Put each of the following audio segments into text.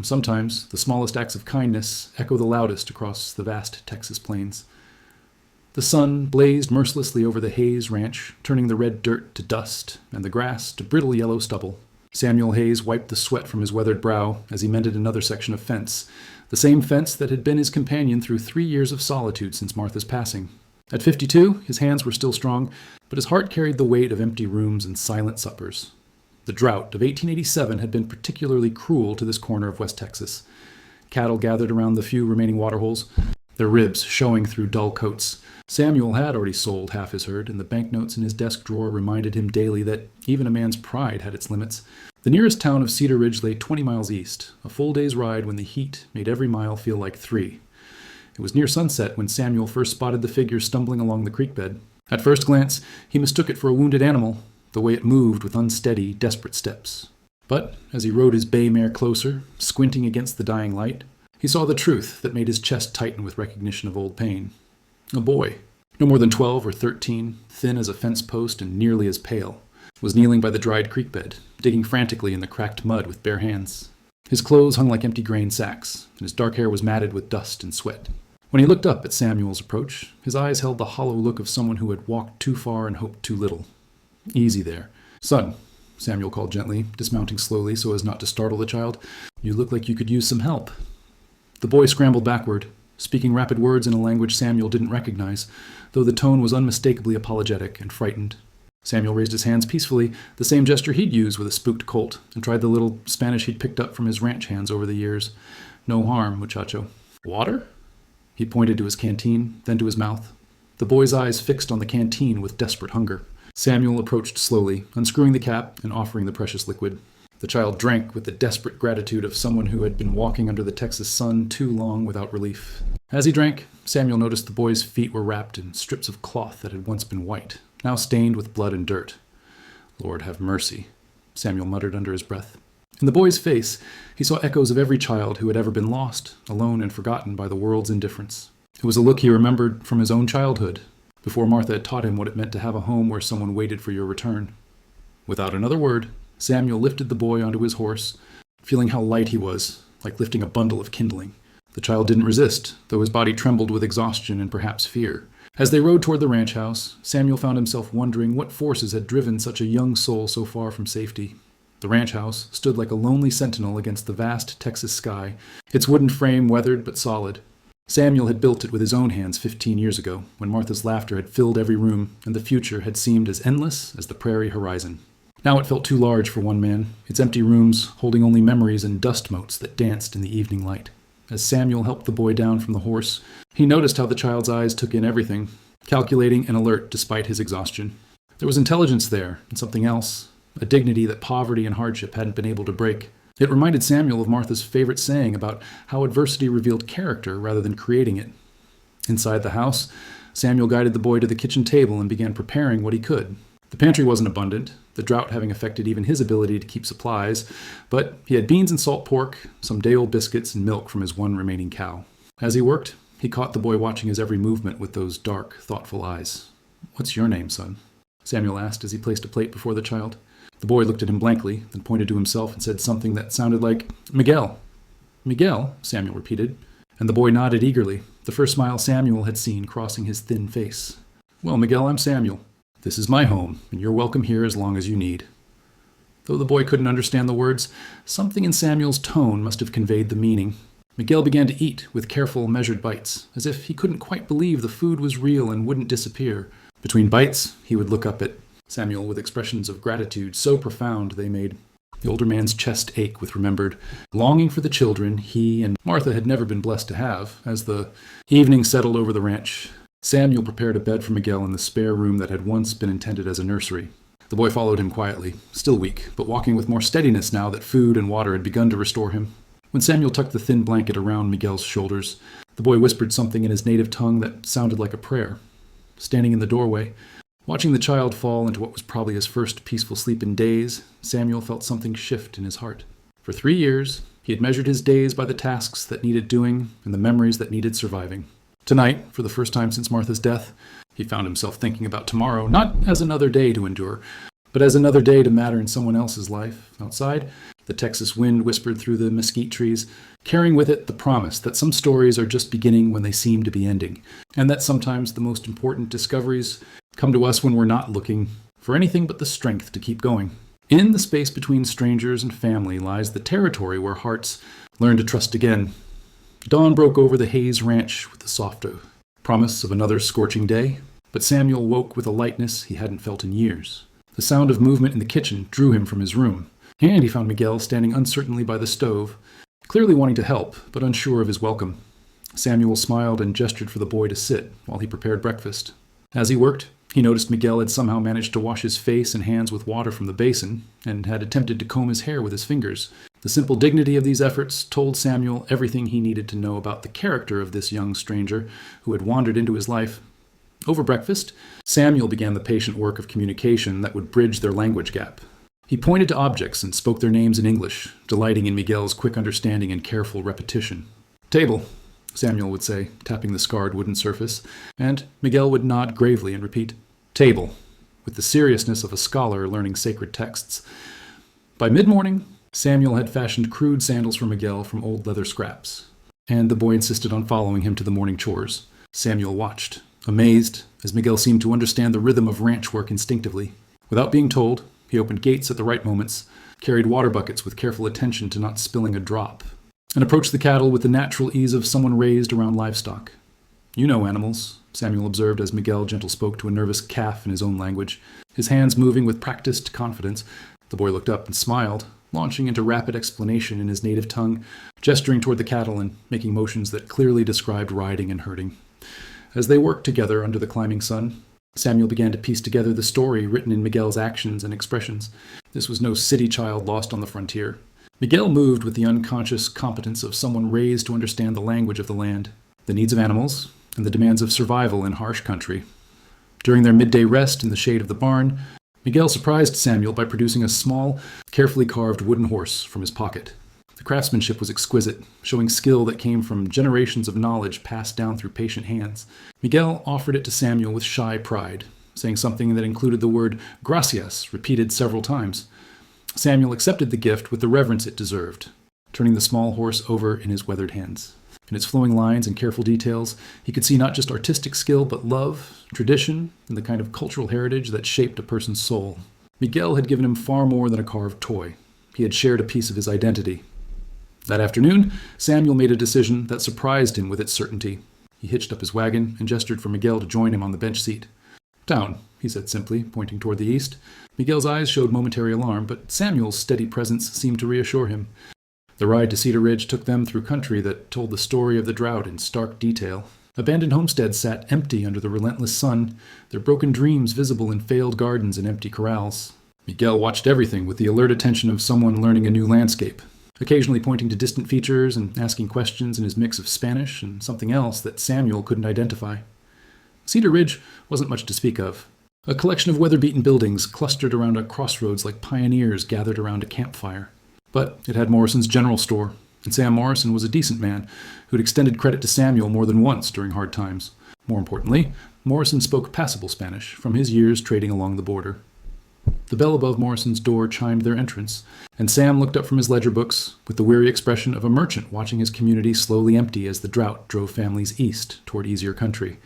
Sometimes the smallest acts of kindness echo the loudest across the vast Texas plains. The sun blazed mercilessly over the Hayes Ranch, turning the red dirt to dust and the grass to brittle yellow stubble. Samuel Hayes wiped the sweat from his weathered brow as he mended another section of fence, the same fence that had been his companion through 3 years of solitude since Martha's passing. At 52, his hands were still strong, but his heart carried the weight of empty rooms and silent suppers. The drought of 1887 had been particularly cruel to this corner of West Texas. Cattle gathered around the few remaining waterholes, their ribs showing through dull coats. Samuel had already sold half his herd, and the banknotes in his desk drawer reminded him daily that even a man's pride had its limits. The nearest town of Cedar Ridge lay 20 miles east, a full day's ride when the heat made every mile feel like 3. It was near sunset when Samuel first spotted the figure stumbling along the creek bed. At first glance, he mistook it for a wounded animal, the way it moved with unsteady, desperate steps. But as he rode his bay mare closer, squinting against the dying light, he saw the truth that made his chest tighten with recognition of old pain. A boy, no more than 12 or 13, thin as a fence post and nearly as pale, was kneeling by the dried creek bed, digging frantically in the cracked mud with bare hands. His clothes hung like empty grain sacks, and his dark hair was matted with dust and sweat. When he looked up at Samuel's approach, his eyes held the hollow look of someone who had walked too far and hoped too little. "Easy there. Son," Samuel called gently, dismounting slowly so as not to startle the child. "You look like you could use some help." The boy scrambled backward, speaking rapid words in a language Samuel didn't recognize, though the tone was unmistakably apologetic and frightened. Samuel raised his hands peacefully, the same gesture he'd used with a spooked colt, and tried the little Spanish he'd picked up from his ranch hands over the years. "No harm, muchacho." "Water?" He pointed to his canteen, then to his mouth. The boy's eyes fixed on the canteen with desperate hunger. Samuel approached slowly, unscrewing the cap and offering the precious liquid. The child drank with the desperate gratitude of someone who had been walking under the Texas sun too long without relief. As he drank, Samuel noticed the boy's feet were wrapped in strips of cloth that had once been white, now stained with blood and dirt. "Lord have mercy," Samuel muttered under his breath. In the boy's face, he saw echoes of every child who had ever been lost, alone and forgotten by the world's indifference. It was a look he remembered from his own childhood, before Martha had taught him what it meant to have a home where someone waited for your return. Without another word, Samuel lifted the boy onto his horse, feeling how light he was, like lifting a bundle of kindling. The child didn't resist, though his body trembled with exhaustion and perhaps fear. As they rode toward the ranch house, Samuel found himself wondering what forces had driven such a young soul so far from safety. The ranch house stood like a lonely sentinel against the vast Texas sky, its wooden frame weathered but solid. Samuel had built it with his own hands 15 years ago, when Martha's laughter had filled every room, and the future had seemed as endless as the prairie horizon. Now it felt too large for one man, its empty rooms holding only memories and dust motes that danced in the evening light. As Samuel helped the boy down from the horse, he noticed how the child's eyes took in everything, calculating and alert despite his exhaustion. There was intelligence there, and something else, a dignity that poverty and hardship hadn't been able to break. It reminded Samuel of Martha's favorite saying about how adversity revealed character rather than creating it. Inside the house, Samuel guided the boy to the kitchen table and began preparing what he could. The pantry wasn't abundant, the drought having affected even his ability to keep supplies, but he had beans and salt pork, some day-old biscuits, and milk from his one remaining cow. As he worked, he caught the boy watching his every movement with those dark, thoughtful eyes. "What's your name, son?" Samuel asked as he placed a plate before the child. The boy looked at him blankly, then pointed to himself and said something that sounded like, "Miguel." "Miguel?" Samuel repeated, and the boy nodded eagerly, the first smile Samuel had seen crossing his thin face. "Well, Miguel, I'm Samuel. This is my home, and you're welcome here as long as you need." Though the boy couldn't understand the words, something in Samuel's tone must have conveyed the meaning. Miguel began to eat with careful, measured bites, as if he couldn't quite believe the food was real and wouldn't disappear. Between bites, he would look up at Samuel with expressions of gratitude so profound they made the older man's chest ache with remembered longing for the children he and Martha had never been blessed to have. As the evening settled over the ranch, Samuel prepared a bed for Miguel in the spare room that had once been intended as a nursery. The boy followed him quietly, still weak, but walking with more steadiness now that food and water had begun to restore him. When Samuel tucked the thin blanket around Miguel's shoulders, the boy whispered something in his native tongue that sounded like a prayer. Standing in the doorway, watching the child fall into what was probably his first peaceful sleep in days, Samuel felt something shift in his heart. For 3 years, he had measured his days by the tasks that needed doing and the memories that needed surviving. Tonight, for the first time since Martha's death, he found himself thinking about tomorrow, not as another day to endure, but as another day to matter in someone else's life. Outside, The Texas wind whispered through the mesquite trees, carrying with it the promise that some stories are just beginning when they seem to be ending, and that sometimes the most important discoveries come to us when we're not looking for anything but the strength to keep going. In the space between strangers and family lies the territory where hearts learn to trust again. Dawn broke over the Hayes Ranch with the soft promise of another scorching day, but Samuel woke with a lightness he hadn't felt in years. The sound of movement in the kitchen drew him from his room, and he found Miguel standing uncertainly by the stove, clearly wanting to help, but unsure of his welcome. Samuel smiled and gestured for the boy to sit while he prepared breakfast. As he worked, he noticed Miguel had somehow managed to wash his face and hands with water from the basin, and had attempted to comb his hair with his fingers. The simple dignity of these efforts told Samuel everything he needed to know about the character of this young stranger who had wandered into his life. Over breakfast, Samuel began the patient work of communication that would bridge their language gap. He pointed to objects and spoke their names in English, delighting in Miguel's quick understanding and careful repetition. "Table," Samuel would say, tapping the scarred wooden surface, and Miguel would nod gravely and repeat, "Table," with the seriousness of a scholar learning sacred texts. By mid-morning, Samuel had fashioned crude sandals for Miguel from old leather scraps, and the boy insisted on following him to the morning chores. Samuel watched, amazed, as Miguel seemed to understand the rhythm of ranch work instinctively. Without being told, he opened gates at the right moments, carried water buckets with careful attention to not spilling a drop, and approached the cattle with the natural ease of someone raised around livestock. "You know animals," Samuel observed as Miguel gentle spoke to a nervous calf in his own language, his hands moving with practiced confidence. The boy looked up and smiled, launching into rapid explanation in his native tongue, gesturing toward the cattle and making motions that clearly described riding and herding. As they worked together under the climbing sun, Samuel began to piece together the story written in Miguel's actions and expressions. This was no city child lost on the frontier. Miguel moved with the unconscious competence of someone raised to understand the language of the land, the needs of animals, and the demands of survival in harsh country. During their midday rest in the shade of the barn, Miguel surprised Samuel by producing a small, carefully carved wooden horse from his pocket. The craftsmanship was exquisite, showing skill that came from generations of knowledge passed down through patient hands. Miguel offered it to Samuel with shy pride, saying something that included the word "gracias" repeated several times. Samuel accepted the gift with the reverence it deserved, turning the small horse over in his weathered hands. In its flowing lines and careful details, he could see not just artistic skill, but love, tradition, and the kind of cultural heritage that shaped a person's soul. Miguel had given him far more than a carved toy. He had shared a piece of his identity. That afternoon, Samuel made a decision that surprised him with its certainty. He hitched up his wagon and gestured for Miguel to join him on the bench seat. "Down," he said simply, pointing toward the east. Miguel's eyes showed momentary alarm, but Samuel's steady presence seemed to reassure him. The ride to Cedar Ridge took them through country that told the story of the drought in stark detail. Abandoned homesteads sat empty under the relentless sun, their broken dreams visible in failed gardens and empty corrals. Miguel watched everything with the alert attention of someone learning a new landscape, occasionally pointing to distant features and asking questions in his mix of Spanish and something else that Samuel couldn't identify. Cedar Ridge wasn't much to speak of. A collection of weather-beaten buildings clustered around a crossroads like pioneers gathered around a campfire. But it had Morrison's general store, and Sam Morrison was a decent man who'd extended credit to Samuel more than once during hard times. More importantly, Morrison spoke passable Spanish from his years trading along the border. The bell above Morrison's door chimed their entrance, and Sam looked up from his ledger books with the weary expression of a merchant watching his community slowly empty as the drought drove families east toward easier country.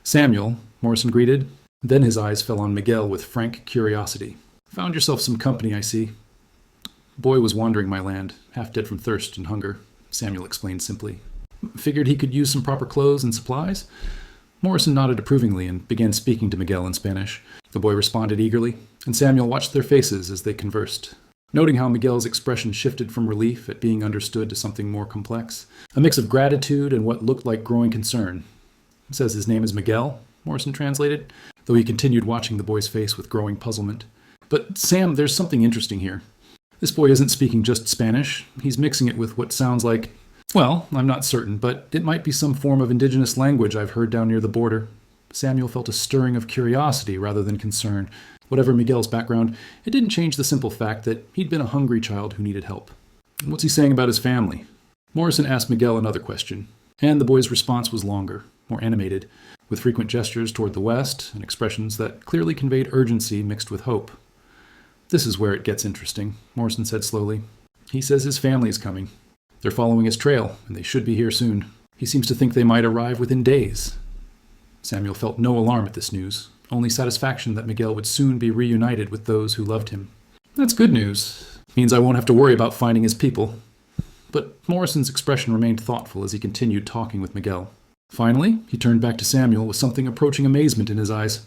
"Samuel," Morrison greeted. Then his eyes fell on Miguel with frank curiosity. "Found yourself some company, I see." "The boy was wandering my land, half dead from thirst and hunger," Samuel explained simply. "Figured he could use some proper clothes and supplies?" Morrison nodded approvingly and began speaking to Miguel in Spanish. The boy responded eagerly, and Samuel watched their faces as they conversed, noting how Miguel's expression shifted from relief at being understood to something more complex, a mix of gratitude and what looked like growing concern. "Says his name is Miguel," Morrison translated, though he continued watching the boy's face with growing puzzlement. "But, Sam, there's something interesting here. This boy isn't speaking just Spanish. He's mixing it with what sounds like, well, I'm not certain, but it might be some form of indigenous language I've heard down near the border." Samuel felt a stirring of curiosity rather than concern. Whatever Miguel's background, it didn't change the simple fact that he'd been a hungry child who needed help. "What's he saying about his family?" Morrison asked Miguel another question, and the boy's response was longer, more animated, with frequent gestures toward the west and expressions that clearly conveyed urgency mixed with hope. "This is where it gets interesting," Morrison said slowly. He says his family is coming. They're following his trail, and they should be here soon. He seems to think they might arrive within days. Samuel felt no alarm at this news, only satisfaction that Miguel would soon be reunited with those who loved him. That's good news. Means I won't have to worry about finding his people. But Morrison's expression remained thoughtful as he continued talking with Miguel. Finally, he turned back to Samuel with something approaching amazement in his eyes.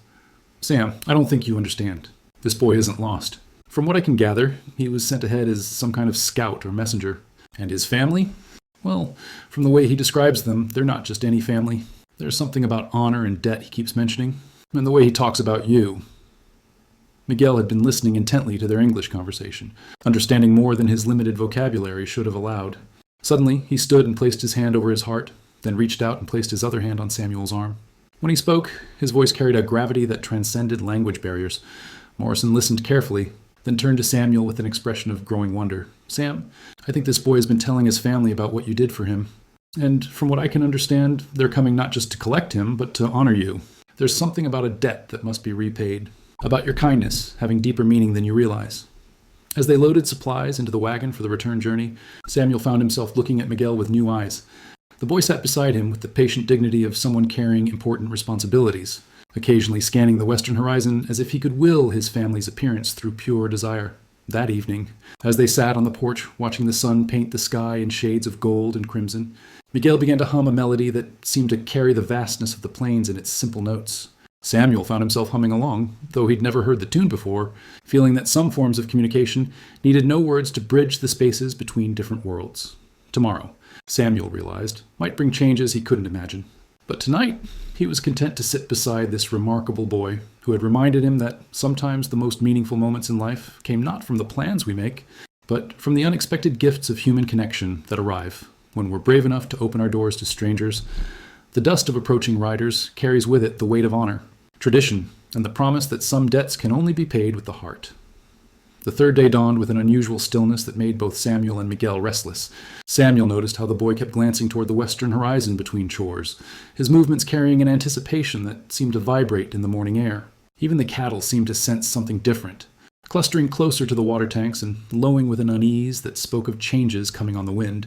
Sam, I don't think you understand. This boy isn't lost. From what I can gather, he was sent ahead as some kind of scout or messenger. And his family? Well, from the way he describes them, they're not just any family. There's something about honor and debt he keeps mentioning, and the way he talks about you. Miguel had been listening intently to their English conversation, understanding more than his limited vocabulary should have allowed. Suddenly, he stood and placed his hand over his heart, then reached out and placed his other hand on Samuel's arm. When he spoke, his voice carried a gravity that transcended language barriers. Morrison listened carefully, then turned to Samuel with an expression of growing wonder. Sam, I think this boy has been telling his family about what you did for him. And from what I can understand, they're coming not just to collect him, but to honor you. There's something about a debt that must be repaid, about your kindness having deeper meaning than you realize. As they loaded supplies into the wagon for the return journey, Samuel found himself looking at Miguel with new eyes. The boy sat beside him with the patient dignity of someone carrying important responsibilities, occasionally scanning the western horizon as if he could will his family's appearance through pure desire. That evening, as they sat on the porch watching the sun paint the sky in shades of gold and crimson, Miguel began to hum a melody that seemed to carry the vastness of the plains in its simple notes. Samuel found himself humming along, though he'd never heard the tune before, feeling that some forms of communication needed no words to bridge the spaces between different worlds. Tomorrow, Samuel realized, might bring changes he couldn't imagine. But tonight, he was content to sit beside this remarkable boy who had reminded him that sometimes the most meaningful moments in life came not from the plans we make, but from the unexpected gifts of human connection that arrive when we're brave enough to open our doors to strangers. The dust of approaching riders carries with it the weight of honor, tradition, and the promise that some debts can only be paid with the heart. The third day dawned with an unusual stillness that made both Samuel and Miguel restless. Samuel noticed how the boy kept glancing toward the western horizon between chores, his movements carrying an anticipation that seemed to vibrate in the morning air. Even the cattle seemed to sense something different, clustering closer to the water tanks and lowing with an unease that spoke of changes coming on the wind.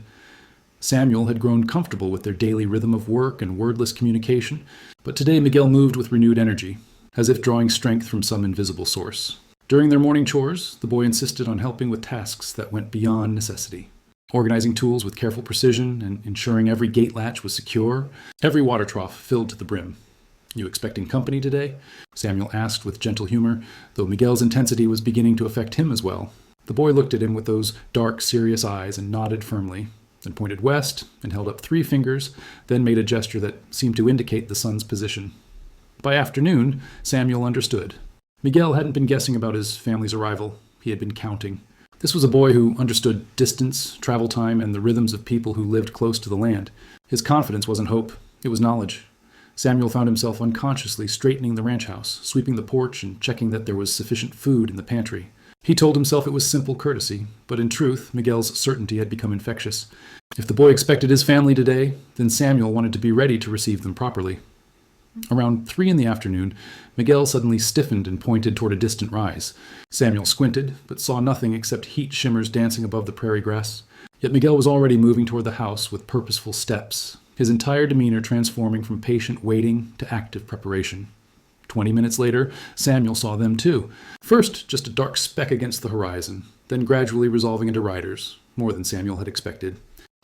Samuel had grown comfortable with their daily rhythm of work and wordless communication, but today Miguel moved with renewed energy, as if drawing strength from some invisible source. During their morning chores, the boy insisted on helping with tasks that went beyond necessity, organizing tools with careful precision and ensuring every gate latch was secure, every water trough filled to the brim. "You expecting company today?" Samuel asked with gentle humor, though Miguel's intensity was beginning to affect him as well. The boy looked at him with those dark, serious eyes and nodded firmly, then pointed west and held up 3 fingers, then made a gesture that seemed to indicate the sun's position. By afternoon, Samuel understood. Miguel hadn't been guessing about his family's arrival. He had been counting. This was a boy who understood distance, travel time, and the rhythms of people who lived close to the land. His confidence wasn't hope, it was knowledge. Samuel found himself unconsciously straightening the ranch house, sweeping the porch, and checking that there was sufficient food in the pantry. He told himself it was simple courtesy, but in truth, Miguel's certainty had become infectious. If the boy expected his family today, then Samuel wanted to be ready to receive them properly. Around 3 in the afternoon, Miguel suddenly stiffened and pointed toward a distant rise. Samuel squinted, but saw nothing except heat shimmers dancing above the prairie grass. Yet Miguel was already moving toward the house with purposeful steps, his entire demeanor transforming from patient waiting to active preparation. 20 minutes later, Samuel saw them too. First, just a dark speck against the horizon, then gradually resolving into riders, more than Samuel had expected.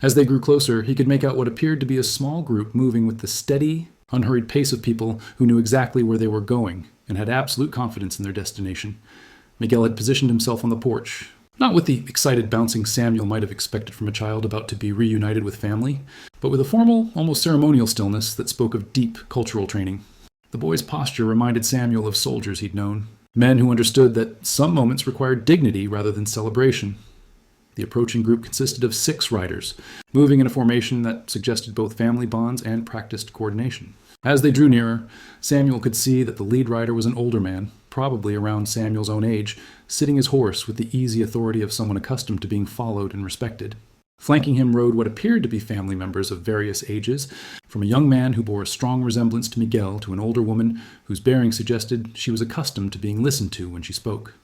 As they grew closer, he could make out what appeared to be a small group moving with the steady, unhurried pace of people who knew exactly where they were going and had absolute confidence in their destination. Miguel had positioned himself on the porch, not with the excited bouncing Samuel might have expected from a child about to be reunited with family, but with a formal, almost ceremonial stillness that spoke of deep cultural training. The boy's posture reminded Samuel of soldiers he'd known, men who understood that some moments required dignity rather than celebration. The approaching group consisted of 6 riders, moving in a formation that suggested both family bonds and practiced coordination. As they drew nearer, Samuel could see that the lead rider was an older man, probably around Samuel's own age, sitting his horse with the easy authority of someone accustomed to being followed and respected. Flanking him rode what appeared to be family members of various ages, from a young man who bore a strong resemblance to Miguel to an older woman whose bearing suggested she was accustomed to being listened to when she spoke.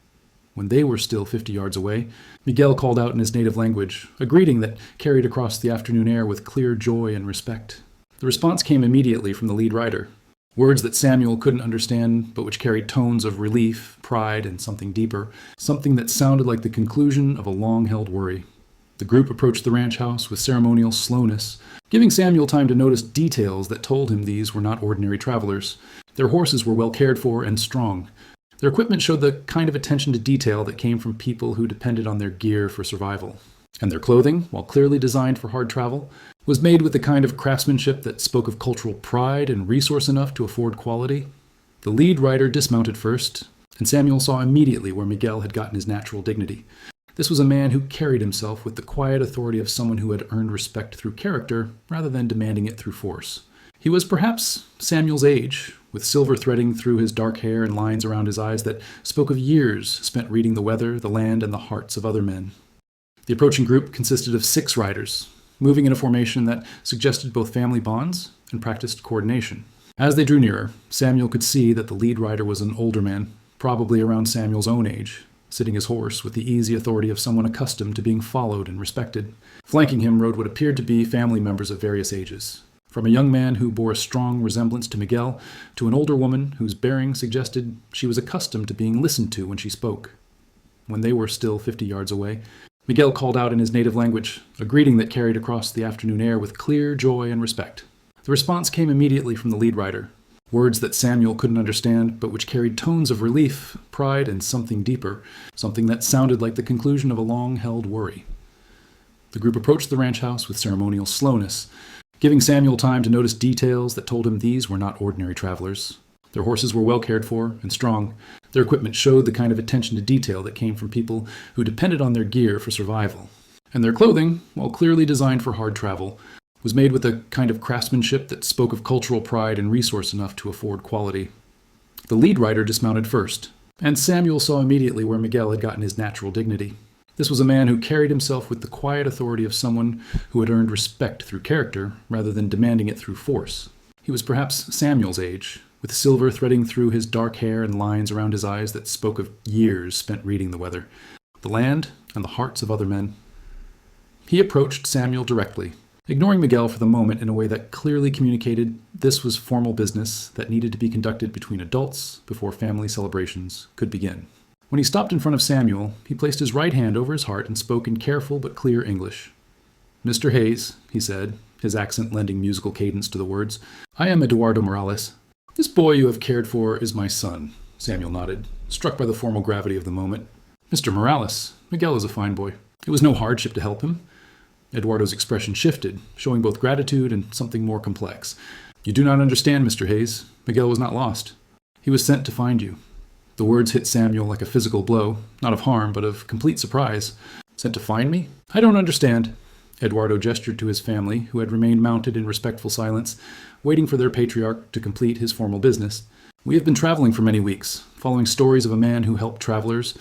When they were still 50 yards away, Miguel called out in his native language, a greeting that carried across the afternoon air with clear joy and respect. The response came immediately from the lead rider, words that Samuel couldn't understand, but which carried tones of relief, pride, and something deeper, something that sounded like the conclusion of a long-held worry. The group approached the ranch house with ceremonial slowness, giving Samuel time to notice details that told him these were not ordinary travelers. Their horses were well cared for and strong. Their equipment showed the kind of attention to detail that came from people who depended on their gear for survival. And their clothing, while clearly designed for hard travel, was made with the kind of craftsmanship that spoke of cultural pride and resource enough to afford quality. The lead rider dismounted first, and Samuel saw immediately where Miguel had gotten his natural dignity. This was a man who carried himself with the quiet authority of someone who had earned respect through character rather than demanding it through force. He was perhaps Samuel's age, with silver threading through his dark hair and lines around his eyes that spoke of years spent reading the weather, the land, and the hearts of other men. The approaching group consisted of 6 riders, moving in a formation that suggested both family bonds and practiced coordination. As they drew nearer, Samuel could see that the lead rider was an older man, probably around Samuel's own age, sitting his horse with the easy authority of someone accustomed to being followed and respected. Flanking him rode what appeared to be family members of various ages, from a young man who bore a strong resemblance to Miguel to an older woman whose bearing suggested she was accustomed to being listened to when she spoke. When they were still 50 yards away, Miguel called out in his native language, a greeting that carried across the afternoon air with clear joy and respect. The response came immediately from the lead rider, words that Samuel couldn't understand, but which carried tones of relief, pride, and something deeper, something that sounded like the conclusion of a long-held worry. The group approached the ranch house with ceremonial slowness, giving Samuel time to notice details that told him these were not ordinary travelers. Their horses were well cared for and strong. Their equipment showed the kind of attention to detail that came from people who depended on their gear for survival. And their clothing, while clearly designed for hard travel, was made with a kind of craftsmanship that spoke of cultural pride and resource enough to afford quality. The lead rider dismounted first, and Samuel saw immediately where Miguel had gotten his natural dignity. This was a man who carried himself with the quiet authority of someone who had earned respect through character rather than demanding it through force. He was perhaps Samuel's age, with silver threading through his dark hair and lines around his eyes that spoke of years spent reading the weather, the land, and the hearts of other men. He approached Samuel directly, ignoring Miguel for the moment in a way that clearly communicated this was formal business that needed to be conducted between adults before family celebrations could begin. When he stopped in front of Samuel, he placed his right hand over his heart and spoke in careful but clear English. "Mr. Hayes," he said, his accent lending musical cadence to the words, "I am Eduardo Morales. This boy you have cared for is my son." Samuel nodded, struck by the formal gravity of the moment. "Mr. Morales, Miguel is a fine boy. It was no hardship to help him." Eduardo's expression shifted, showing both gratitude and something more complex. "You do not understand, Mr. Hayes. Miguel was not lost. He was sent to find you." The words hit Samuel like a physical blow, not of harm, but of complete surprise. "Sent to find me? I don't understand." Eduardo gestured to his family, who had remained mounted in respectful silence, waiting for their patriarch to complete his formal business. "We have been traveling for many weeks, following stories of a man who helped travelers,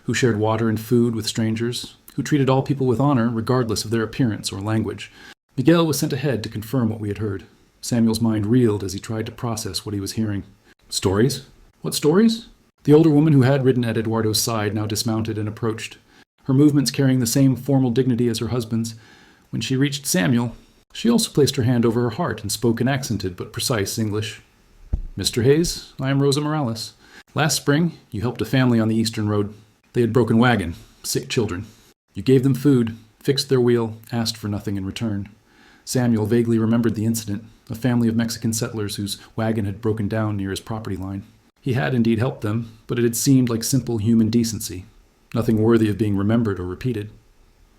who shared water and food with strangers, who treated all people with honor regardless of their appearance or language. Miguel was sent ahead to confirm what we had heard." Samuel's mind reeled as he tried to process what he was hearing. "Stories? What stories?" The older woman who had ridden at Eduardo's side now dismounted and approached, her movements carrying the same formal dignity as her husband's. When she reached Samuel, she also placed her hand over her heart and spoke in accented but precise English. "Mr. Hayes, I am Rosa Morales. Last spring, you helped a family on the eastern road. They had broken wagon, sick children. You gave them food, fixed their wheel, asked for nothing in return." Samuel vaguely remembered the incident, a family of Mexican settlers whose wagon had broken down near his property line. He had indeed helped them, but it had seemed like simple human decency, nothing worthy of being remembered or repeated.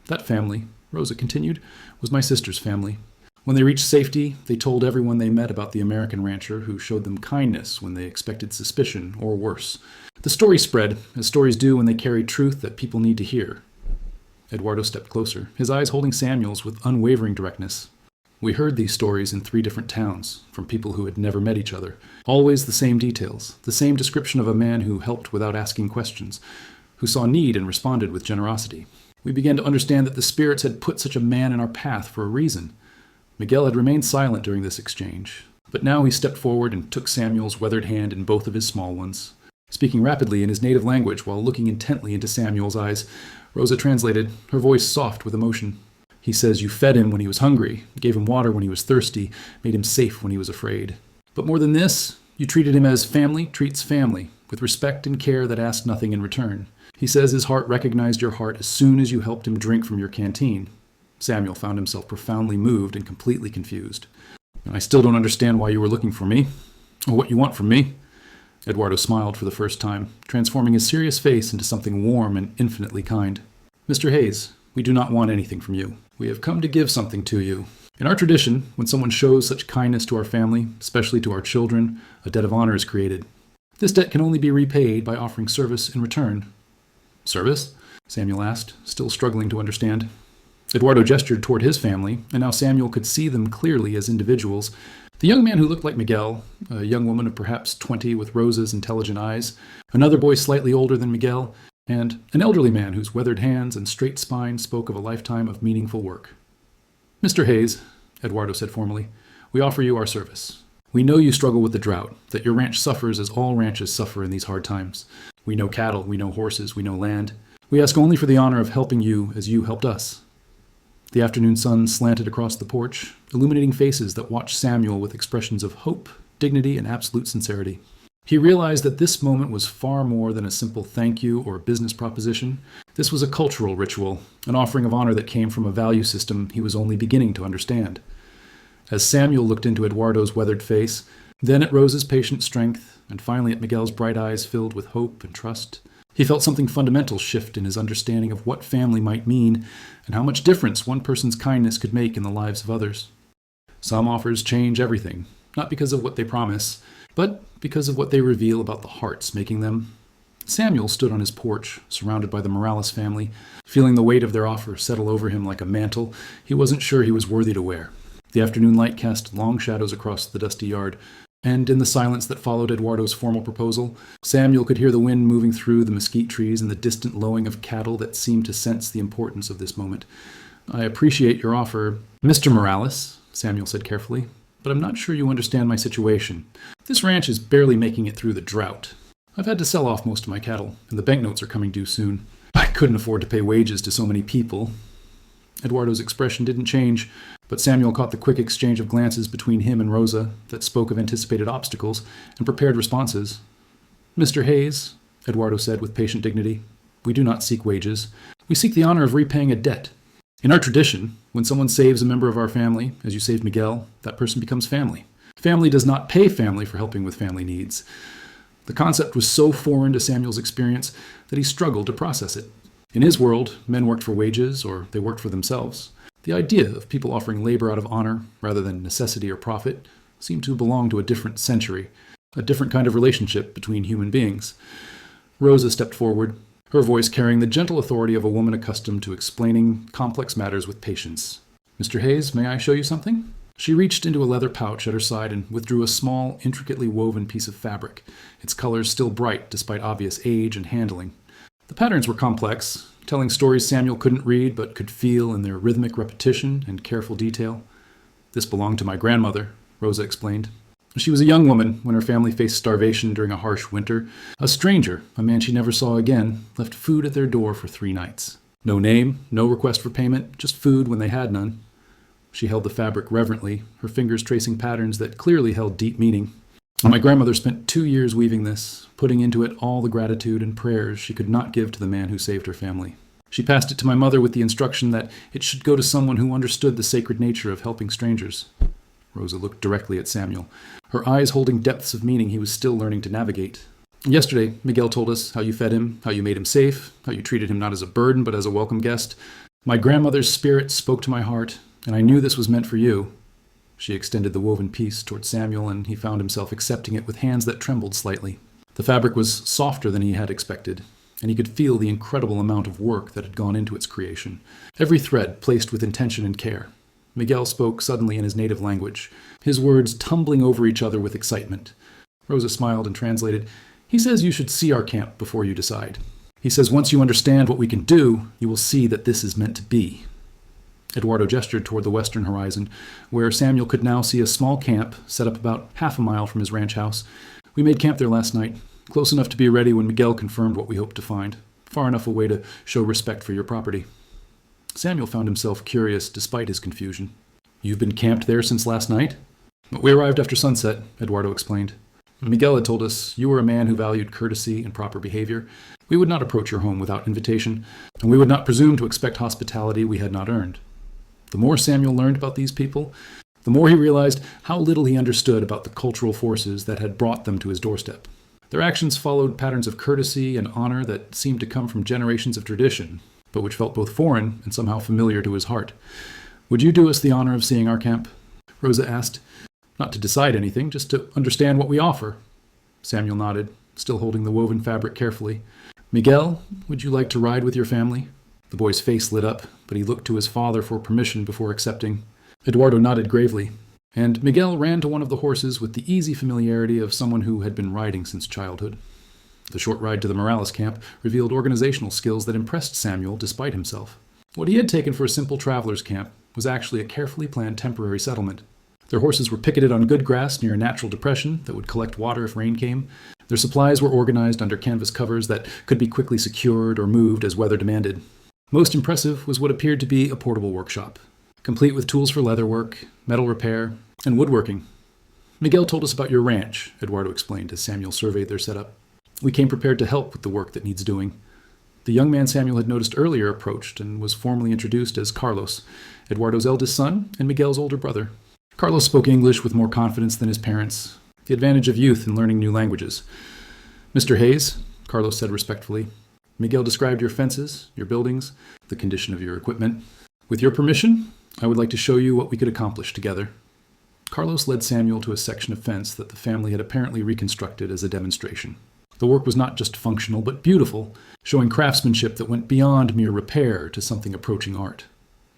"That family," Rosa continued, "was my sister's family. When they reached safety, they told everyone they met about the American rancher who showed them kindness when they expected suspicion or worse. The story spread, as stories do when they carry truth that people need to hear." Eduardo stepped closer, his eyes holding Samuel's with unwavering directness. "We heard these stories in 3 different towns, from people who had never met each other. Always the same details, the same description of a man who helped without asking questions, who saw need and responded with generosity. We began to understand that the spirits had put such a man in our path for a reason." Miguel had remained silent during this exchange, but now he stepped forward and took Samuel's weathered hand in both of his small ones. Speaking rapidly in his native language while looking intently into Samuel's eyes, Rosa translated, her voice soft with emotion. He says you fed him when he was hungry, gave him water when he was thirsty, made him safe when he was afraid. But more than this, you treated him as family treats family, with respect and care that asked nothing in return. He says his heart recognized your heart as soon as you helped him drink from your canteen. Samuel found himself profoundly moved and completely confused. I still don't understand why you were looking for me, or what you want from me. Eduardo smiled for the first time, transforming his serious face into something warm and infinitely kind. Mr. Hayes, we do not want anything from you. We have come to give something to you. In our tradition, when someone shows such kindness to our family, especially to our children, a debt of honor is created. This debt can only be repaid by offering service in return. Service? Samuel asked, still struggling to understand. Eduardo gestured toward his family, and now Samuel could see them clearly as individuals. The young man who looked like Miguel, a young woman of perhaps 20 with Rosa's intelligent eyes, another boy slightly older than Miguel, and an elderly man whose weathered hands and straight spine spoke of a lifetime of meaningful work. Mr. Hayes, Eduardo said formally, we offer you our service. We know you struggle with the drought, that your ranch suffers as all ranches suffer in these hard times. We know cattle, we know horses, we know land. We ask only for the honor of helping you as you helped us. The afternoon sun slanted across the porch, illuminating faces that watched Samuel with expressions of hope, dignity, and absolute sincerity. He realized that this moment was far more than a simple thank you or business proposition. This was a cultural ritual, an offering of honor that came from a value system he was only beginning to understand. As Samuel looked into Eduardo's weathered face, then at Rosa's patient strength, and finally at Miguel's bright eyes filled with hope and trust, he felt something fundamental shift in his understanding of what family might mean and how much difference one person's kindness could make in the lives of others. Some offers change everything, not because of what they promise, but because of what they reveal about the hearts making them. Samuel stood on his porch, surrounded by the Morales family, feeling the weight of their offer settle over him like a mantle he wasn't sure he was worthy to wear. The afternoon light cast long shadows across the dusty yard, and in the silence that followed Eduardo's formal proposal, Samuel could hear the wind moving through the mesquite trees and the distant lowing of cattle that seemed to sense the importance of this moment. I appreciate your offer, Mr. Morales, Samuel said carefully, but I'm not sure you understand my situation. This ranch is barely making it through the drought. I've had to sell off most of my cattle, and the banknotes are coming due soon. I couldn't afford to pay wages to so many people. Eduardo's expression didn't change, but Samuel caught the quick exchange of glances between him and Rosa that spoke of anticipated obstacles and prepared responses. Mr. Hayes, Eduardo said with patient dignity, we do not seek wages. We seek the honor of repaying a debt. In our tradition, when someone saves a member of our family, as you saved Miguel, that person becomes family. Family does not pay family for helping with family needs. The concept was so foreign to Samuel's experience that he struggled to process it. In his world, men worked for wages or they worked for themselves. The idea of people offering labor out of honor rather than necessity or profit seemed to belong to a different century, a different kind of relationship between human beings. Rosa stepped forward, her voice carrying the gentle authority of a woman accustomed to explaining complex matters with patience. Mr. Hayes, may I show you something? She reached into a leather pouch at her side and withdrew a small, intricately woven piece of fabric, its colors still bright despite obvious age and handling. The patterns were complex, telling stories Samuel couldn't read but could feel in their rhythmic repetition and careful detail. This belonged to my grandmother, Rosa explained. She was a young woman when her family faced starvation during a harsh winter. A stranger, a man she never saw again, left food at their door for 3 nights. No name, no request for payment, just food when they had none. She held the fabric reverently, her fingers tracing patterns that clearly held deep meaning. My grandmother spent 2 years weaving this, putting into it all the gratitude and prayers she could not give to the man who saved her family. She passed it to my mother with the instruction that it should go to someone who understood the sacred nature of helping strangers. Rosa looked directly at Samuel, her eyes holding depths of meaning he was still learning to navigate. Yesterday, Miguel told us how you fed him, how you made him safe, how you treated him not as a burden but as a welcome guest. My grandmother's spirit spoke to my heart, and I knew this was meant for you. She extended the woven piece toward Samuel, and he found himself accepting it with hands that trembled slightly. The fabric was softer than he had expected, and he could feel the incredible amount of work that had gone into its creation, every thread placed with intention and care. Miguel spoke suddenly in his native language, his words tumbling over each other with excitement. Rosa smiled and translated, He says you should see our camp before you decide. He says once you understand what we can do, you will see that this is meant to be. Eduardo gestured toward the western horizon, where Samuel could now see a small camp set up about half a mile from his ranch house. We made camp there last night. close enough to be ready when Miguel confirmed what we hoped to find, far enough away to show respect for your property. Samuel found himself curious despite his confusion. You've been camped there since last night? We arrived after sunset, Eduardo explained. Miguel had told us you were a man who valued courtesy and proper behavior. We would not approach your home without invitation, and we would not presume to expect hospitality we had not earned. The more Samuel learned about these people, the more he realized how little he understood about the cultural forces that had brought them to his doorstep. Their actions followed patterns of courtesy and honor that seemed to come from generations of tradition, but which felt both foreign and somehow familiar to his heart. Would you do us the honor of seeing our camp? Rosa asked. Not to decide anything, just to understand what we offer. Samuel nodded, still holding the woven fabric carefully. Miguel, would you like to ride with your family? The boy's face lit up, but he looked to his father for permission before accepting. Eduardo nodded gravely, and Miguel ran to one of the horses with the easy familiarity of someone who had been riding since childhood. The short ride to the Morales camp revealed organizational skills that impressed Samuel despite himself. What he had taken for a simple traveler's camp was actually a carefully planned temporary settlement. Their horses were picketed on good grass near a natural depression that would collect water if rain came. Their supplies were organized under canvas covers that could be quickly secured or moved as weather demanded. Most impressive was what appeared to be a portable workshop, complete with tools for leatherwork, metal repair, and woodworking. Miguel told us about your ranch, Eduardo explained as Samuel surveyed their setup. We came prepared to help with the work that needs doing. The young man Samuel had noticed earlier approached and was formally introduced as Carlos, Eduardo's eldest son and Miguel's older brother. Carlos spoke English with more confidence than his parents, the advantage of youth in learning new languages. Mr. Hayes, Carlos said respectfully, Miguel described your fences, your buildings, the condition of your equipment. With your permission, I would like to show you what we could accomplish together. Carlos led Samuel to a section of fence that the family had apparently reconstructed as a demonstration. The work was not just functional, but beautiful, showing craftsmanship that went beyond mere repair to something approaching art.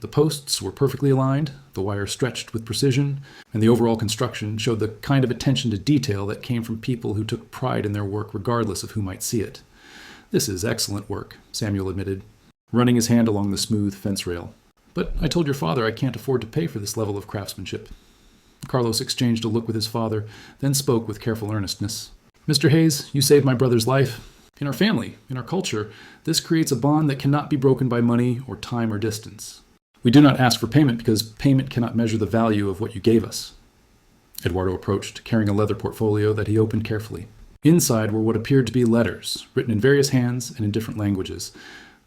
The posts were perfectly aligned, the wire stretched with precision, and the overall construction showed the kind of attention to detail that came from people who took pride in their work regardless of who might see it. This is excellent work, Samuel admitted, running his hand along the smooth fence rail. But I told your father I can't afford to pay for this level of craftsmanship. Carlos exchanged a look with his father, then spoke with careful earnestness. Mr. Hayes, you saved my brother's life. In our family, in our culture, this creates a bond that cannot be broken by money or time or distance. We do not ask for payment because payment cannot measure the value of what you gave us. Eduardo approached, carrying a leather portfolio that he opened carefully. Inside were what appeared to be letters, written in various hands and in different languages.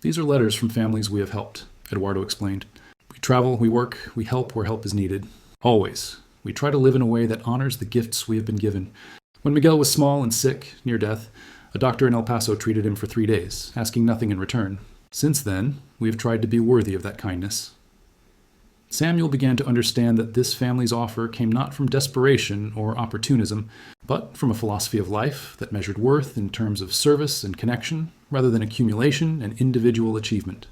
These are letters from families we have helped, Eduardo explained. We travel, we work, we help where help is needed. Always. We try to live in a way that honors the gifts we have been given. When Miguel was small and sick, near death, a doctor in El Paso treated him for 3 days, asking nothing in return. Since then, we have tried to be worthy of that kindness. Samuel began to understand that this family's offer came not from desperation or opportunism, but from a philosophy of life that measured worth in terms of service and connection, rather than accumulation and individual achievement.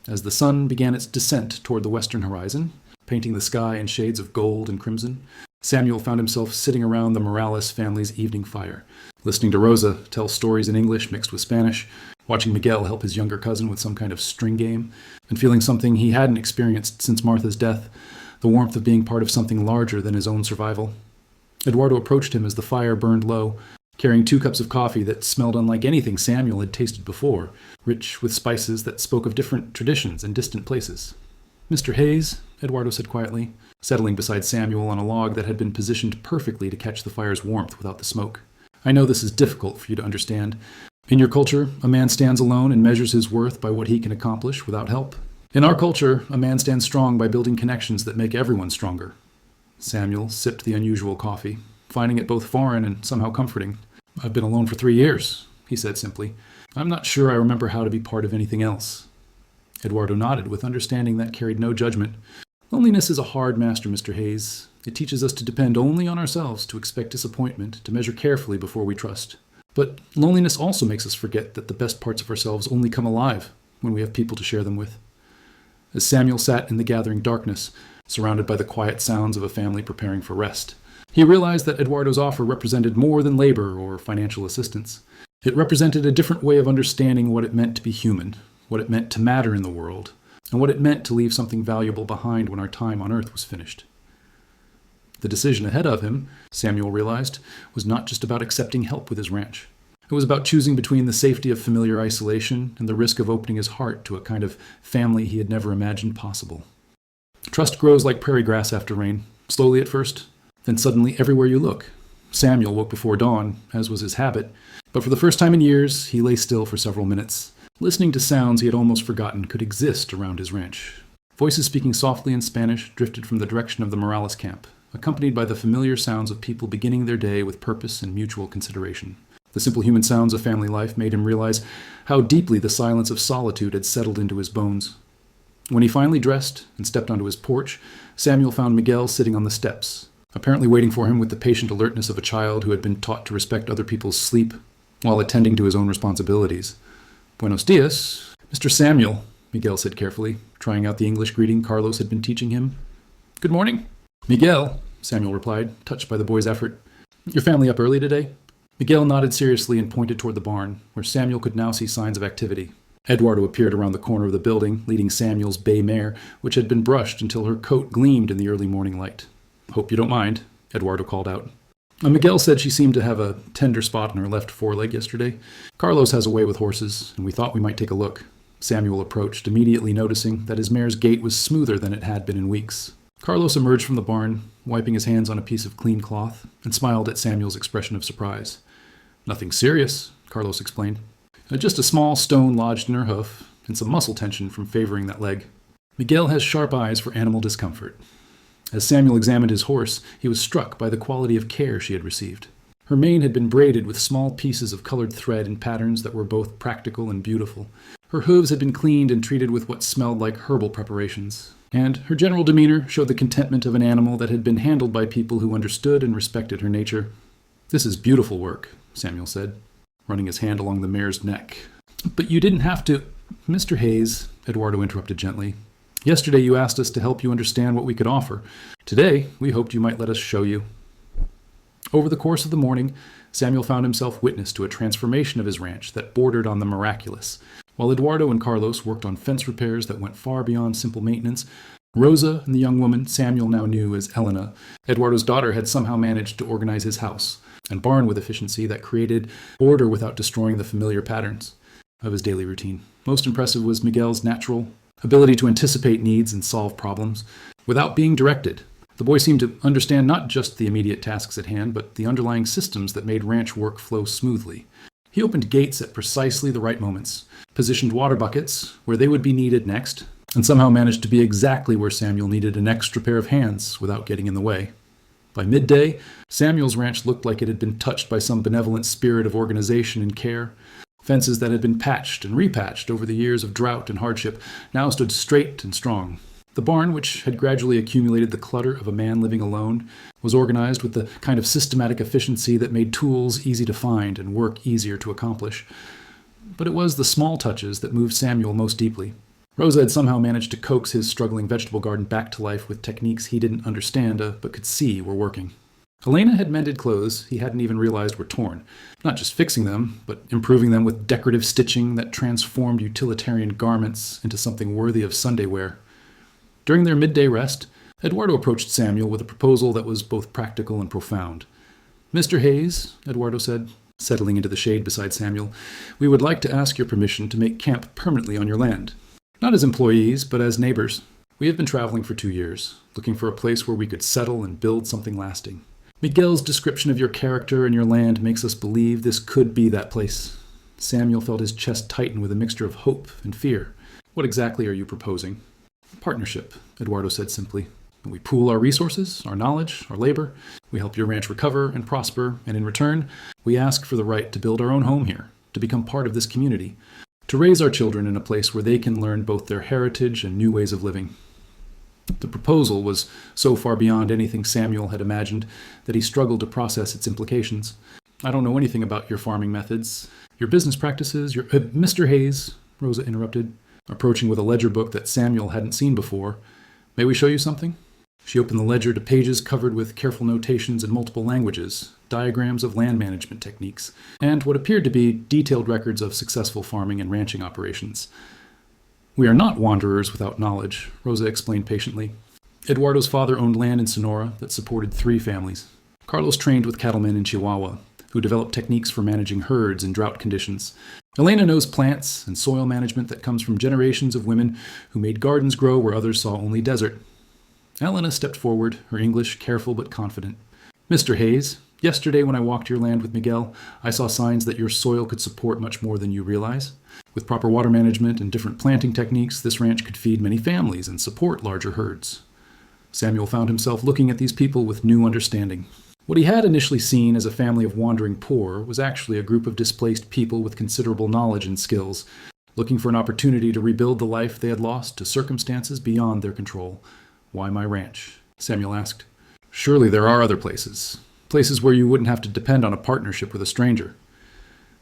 As the sun began its descent toward the western horizon, painting the sky in shades of gold and crimson, Samuel found himself sitting around the Morales family's evening fire, listening to Rosa tell stories in English mixed with Spanish, watching Miguel help his younger cousin with some kind of string game, and feeling something he hadn't experienced since Martha's death, the warmth of being part of something larger than his own survival. Eduardo approached him as the fire burned low, carrying 2 cups of coffee that smelled unlike anything Samuel had tasted before, rich with spices that spoke of different traditions and distant places. Mr. Hayes, Eduardo said quietly, settling beside Samuel on a log that had been positioned perfectly to catch the fire's warmth without the smoke. I know this is difficult for you to understand. In your culture, a man stands alone and measures his worth by what he can accomplish without help. In our culture, a man stands strong by building connections that make everyone stronger. Samuel sipped the unusual coffee, finding it both foreign and somehow comforting. I've been alone for 3 years, he said simply. I'm not sure I remember how to be part of anything else. Eduardo nodded with understanding that carried no judgment. Loneliness is a hard master, Mr. Hayes. It teaches us to depend only on ourselves, to expect disappointment, to measure carefully before we trust. But loneliness also makes us forget that the best parts of ourselves only come alive when we have people to share them with. As Samuel sat in the gathering darkness, surrounded by the quiet sounds of a family preparing for rest, he realized that Eduardo's offer represented more than labor or financial assistance. It represented a different way of understanding what it meant to be human, what it meant to matter in the world, and what it meant to leave something valuable behind when our time on Earth was finished. The decision ahead of him, Samuel realized, was not just about accepting help with his ranch. It was about choosing between the safety of familiar isolation and the risk of opening his heart to a kind of family he had never imagined possible. Trust grows like prairie grass after rain, slowly at first, then suddenly everywhere you look. Samuel woke before dawn, as was his habit, but for the first time in years, he lay still for several minutes, listening to sounds he had almost forgotten could exist around his ranch. Voices speaking softly in Spanish drifted from the direction of the Morales camp, accompanied by the familiar sounds of people beginning their day with purpose and mutual consideration. The simple human sounds of family life made him realize how deeply the silence of solitude had settled into his bones. When he finally dressed and stepped onto his porch, Samuel found Miguel sitting on the steps, apparently waiting for him with the patient alertness of a child who had been taught to respect other people's sleep while attending to his own responsibilities. "Buenos dias, Mr. Samuel," Miguel said carefully, trying out the English greeting Carlos had been teaching him. "Good morning." "Miguel," Samuel replied, touched by the boy's effort. "Your family up early today?" Miguel nodded seriously and pointed toward the barn, where Samuel could now see signs of activity. Eduardo appeared around the corner of the building, leading Samuel's bay mare, which had been brushed until her coat gleamed in the early morning light. "Hope you don't mind," Eduardo called out. Miguel said she seemed to have a tender spot in her left foreleg yesterday. "Carlos has a way with horses, and we thought we might take a look." Samuel approached, immediately noticing that his mare's gait was smoother than it had been in weeks. Carlos emerged from the barn, wiping his hands on a piece of clean cloth, and smiled at Samuel's expression of surprise. "Nothing serious," Carlos explained. "Just a small stone lodged in her hoof, and some muscle tension from favoring that leg." Miguel has sharp eyes for animal discomfort. As Samuel examined his horse, he was struck by the quality of care she had received. Her mane had been braided with small pieces of colored thread in patterns that were both practical and beautiful. Her hooves had been cleaned and treated with what smelled like herbal preparations. And her general demeanor showed the contentment of an animal that had been handled by people who understood and respected her nature. "This is beautiful work," Samuel said, running his hand along the mare's neck. "But you didn't have to—" "Mr. Hayes," Eduardo interrupted gently. "Yesterday you asked us to help you understand what we could offer. Today we hoped you might let us show you." Over the course of the morning, Samuel found himself witness to a transformation of his ranch that bordered on the miraculous. While Eduardo and Carlos worked on fence repairs that went far beyond simple maintenance, Rosa and the young woman Samuel now knew as Elena, Eduardo's daughter, had somehow managed to organize his house and barn with efficiency that created order without destroying the familiar patterns of his daily routine. Most impressive was Miguel's natural ability to anticipate needs and solve problems without being directed. The boy seemed to understand not just the immediate tasks at hand, but the underlying systems that made ranch work flow smoothly. He opened gates at precisely the right moments, positioned water buckets where they would be needed next, and somehow managed to be exactly where Samuel needed an extra pair of hands without getting in the way. By midday, Samuel's ranch looked like it had been touched by some benevolent spirit of organization and care. Fences that had been patched and repatched over the years of drought and hardship now stood straight and strong. The barn, which had gradually accumulated the clutter of a man living alone, was organized with the kind of systematic efficiency that made tools easy to find and work easier to accomplish. But it was the small touches that moved Samuel most deeply. Rosa had somehow managed to coax his struggling vegetable garden back to life with techniques he didn't understand but could see were working. Elena had mended clothes he hadn't even realized were torn, not just fixing them, but improving them with decorative stitching that transformed utilitarian garments into something worthy of Sunday wear. During their midday rest, Eduardo approached Samuel with a proposal that was both practical and profound. "Mr. Hayes," Eduardo said, settling into the shade beside Samuel, "we would like to ask your permission to make camp permanently on your land. Not as employees, but as neighbors. We have been traveling for 2 years, looking for a place where we could settle and build something lasting. Miguel's description of your character and your land makes us believe this could be that place." Samuel felt his chest tighten with a mixture of hope and fear. "What exactly are you proposing?" "Partnership," Eduardo said simply. "We pool our resources, our knowledge, our labor. We help your ranch recover and prosper, and in return, we ask for the right to build our own home here, to become part of this community, to raise our children in a place where they can learn both their heritage and new ways of living." The proposal was so far beyond anything Samuel had imagined that he struggled to process its implications. "I don't know anything about your farming methods, your business practices, your—" "Mr. Hayes," Rosa interrupted, approaching with a ledger book that Samuel hadn't seen before. "May we show you something?" She opened the ledger to pages covered with careful notations in multiple languages, diagrams of land management techniques, and what appeared to be detailed records of successful farming and ranching operations. "We are not wanderers without knowledge," Rosa explained patiently. Eduardo's father owned land in Sonora that supported 3 families. Carlos trained with cattlemen in Chihuahua, who developed techniques for managing herds in drought conditions. Elena knows plants and soil management that comes from generations of women who made gardens grow where others saw only desert. Elena stepped forward, her English careful but confident. Mr. Hayes, yesterday when I walked your land with Miguel, I saw signs that your soil could support much more than you realize. With proper water management and different planting techniques, this ranch could feed many families and support larger herds. Samuel found himself looking at these people with new understanding. What he had initially seen as a family of wandering poor was actually a group of displaced people with considerable knowledge and skills, looking for an opportunity to rebuild the life they had lost to circumstances beyond their control. Why my ranch? Samuel asked. Surely there are other places. Places where you wouldn't have to depend on a partnership with a stranger.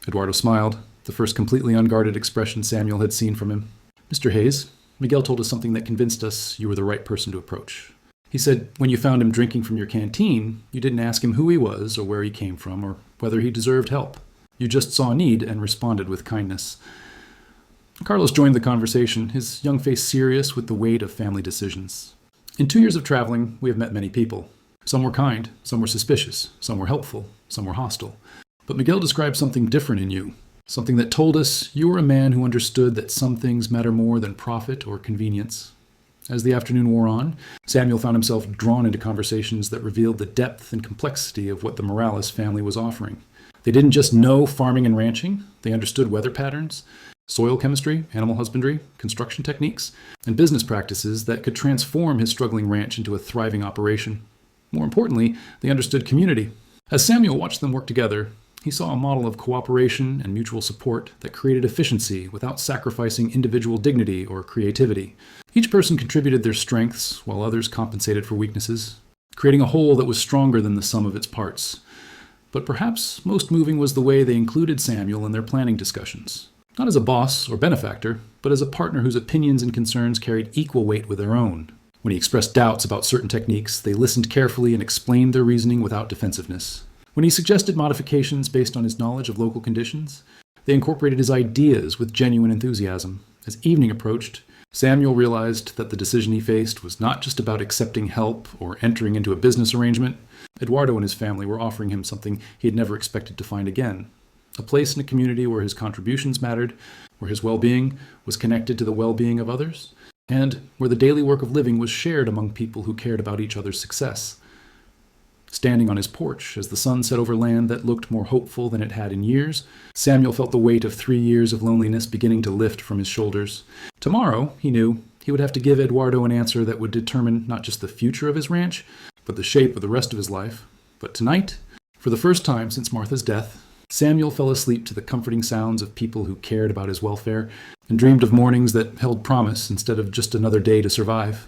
Eduardo smiled, the first completely unguarded expression Samuel had seen from him. Mr. Hayes, Miguel told us something that convinced us you were the right person to approach. He said when you found him drinking from your canteen, you didn't ask him who he was or where he came from or whether he deserved help. You just saw need and responded with kindness. Carlos joined the conversation, his young face serious with the weight of family decisions. In 2 years of traveling, we have met many people. Some were kind, some were suspicious, some were helpful, some were hostile. But Miguel described something different in you, something that told us you were a man who understood that some things matter more than profit or convenience. As the afternoon wore on, Samuel found himself drawn into conversations that revealed the depth and complexity of what the Morales family was offering. They didn't just know farming and ranching, they understood weather patterns, soil chemistry, animal husbandry, construction techniques, and business practices that could transform his struggling ranch into a thriving operation. More importantly, they understood community. As Samuel watched them work together, he saw a model of cooperation and mutual support that created efficiency without sacrificing individual dignity or creativity. Each person contributed their strengths, while others compensated for weaknesses, creating a whole that was stronger than the sum of its parts. But perhaps most moving was the way they included Samuel in their planning discussions. Not as a boss or benefactor, but as a partner whose opinions and concerns carried equal weight with their own. When he expressed doubts about certain techniques, they listened carefully and explained their reasoning without defensiveness. When he suggested modifications based on his knowledge of local conditions, they incorporated his ideas with genuine enthusiasm. As evening approached, Samuel realized that the decision he faced was not just about accepting help or entering into a business arrangement. Eduardo and his family were offering him something he had never expected to find again. A place in a community where his contributions mattered, where his well-being was connected to the well-being of others, and where the daily work of living was shared among people who cared about each other's success. Standing on his porch as the sun set over land that looked more hopeful than it had in years, Samuel felt the weight of 3 years of loneliness beginning to lift from his shoulders. Tomorrow, he knew, he would have to give Eduardo an answer that would determine not just the future of his ranch, but the shape of the rest of his life. But tonight, for the first time since Martha's death, Samuel fell asleep to the comforting sounds of people who cared about his welfare and dreamed of mornings that held promise instead of just another day to survive.